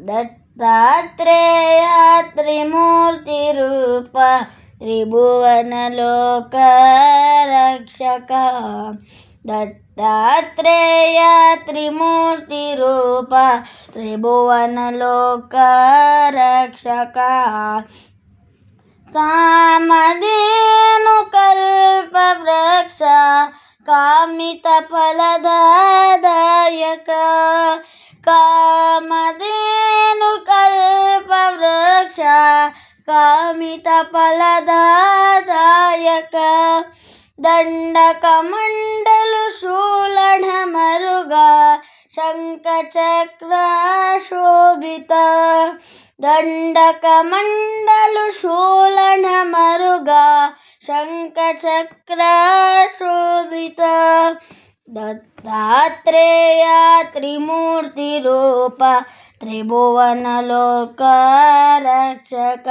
ದತ್ತಾತ್ರೇಯ ತ್ರಿಮೂರ್ತಿರೂಪ ತ್ರಿಭುವನಲೋಕ ರಕ್ಷಕ. ದತ್ತಾತ್ರೇಯ ತ್ರಿಮೂರ್ತಿರೂಪ ತ್ರಿಭುವನಲೋಕ ರಕ್ಷಕ. ಕಾಮಧೇನು ಕಲ್ಪವೃಕ್ಷ ಕಾಮಿತ ಫಲದಾಯಕ. ಕಾಮಧೇನು ಕಲ್ಪವೃಕ್ಷ ಕಾಮಿತ ಫಲದಾಯಕ. ದಂಡಕಮಂಡಲು ಶೂಲಢ ಮರುಗ ಶಂಖಚಕ್ರ ಶೋಭಿತ. ದಂಡಕಮಂಡಲು ಶೂಲಢ ಮರುಗ ಶಂಖಚಕ್ರ ಶೋಭಿತ. ದತ್ತಾತ್ರೇಯ ತ್ರಿಮೂರ್ತಿರೂಪ ತ್ರಿಭುವನಲೋಕ ರಕ್ಷಕ.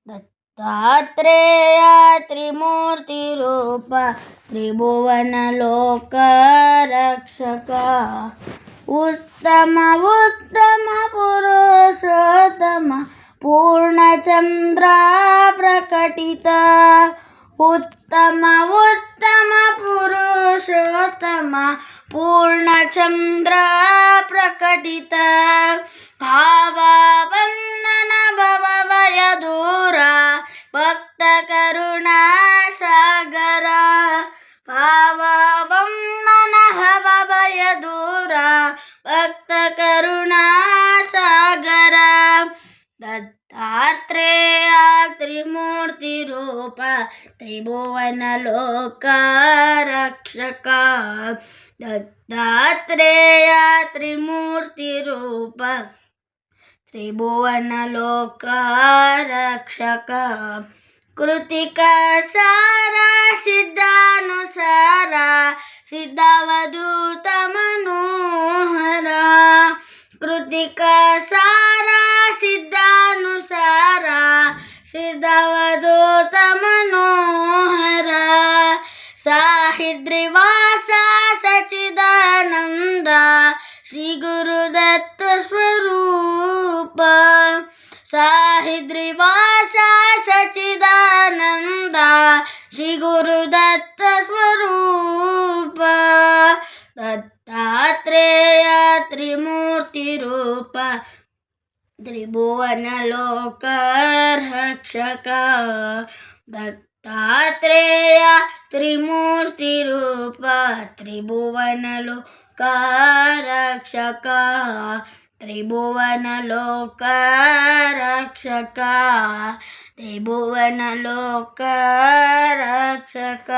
ದತ್ತಾತ್ರೇಯ ತ್ರಿಮೂರ್ತಿರೂಪ ತ್ರಿಭುವನಲೋಕ ರಕ್ಷಕ. ಉತ್ತಮ ಉತ್ತಮ ಪುರುಷೋತ್ತಮ ಪೂರ್ಣಚಂದ್ರ ಪ್ರಕಟಿತ. ಉತ್ತಮ ಉತ್ತಮ ಪುರುಷೋತ್ತಮ ಪೂರ್ಣಚಂದ್ರ ಪ್ರಕಟಿತ. ಭಾವವಂದನ ಭವಭಯ ದೂರ ಭಕ್ತ ಕರುಣಾ ಸಾಗರ. ಭಾವವಂದನ ಭವಭಯ ದೂರ ಭಕ್ತ ಕರುಣಾ ಸಾಗರ. ದತ್ತಾತ್ರೇಯ ತ್ರಿಮೂರ್ತಿರೂಪ ತ್ರಿಭುವನಲೋಕ ರಕ್ಷಕ. ದತ್ತಾತ್ರೇಯ ತ್ರಿಮೂರ್ತಿರೂಪ ತ್ರಿಭುವನಲೋಕ ರಕ್ಷಕ. ಕೃತಿಕ ಸಾರ ಸಿದ್ಧಾನುಸಾರ ಸಿದ್ಧವಧೂತ ಮನೋಹರ. ಕೃತಿಕ ಸಾರ ಸಿದ್ಧಾನುಸಾರ ಸಿದ್ಧವಧೂತ ಮನೋಹರ. ಸಾಹಿದ್ರಿವಾಸ ಸಚಿದಾನಂದ ಶ್ರೀ ಗುರುದತ್ತ ಸ್ವರೂಪ. ಸಾಹಿದ್ರಿವಾಸ ಸಚಿದಾನಂದ ಶ್ರೀ ಗುರುದತ್ತ ಸ್ವರೂಪ. ದತ್ತಾತ್ರೇಯ ತ್ರಿಮೂರ್ತಿರೂಪ ತ್ರಿಭುವನಲೋಕ ರಕ್ಷಕ. ದತ್ತಾತ್ರೇಯ ತ್ರಿಮೂರ್ತಿರೂಪ ತ್ರಿಭುವನಲೋಕ ರಕ್ಷಕ. ತ್ರಿಭುವನಲೋಕ ರಕ್ಷಕ. ತ್ರಿಭುವನಲೋಕ ರಕ್ಷಕ.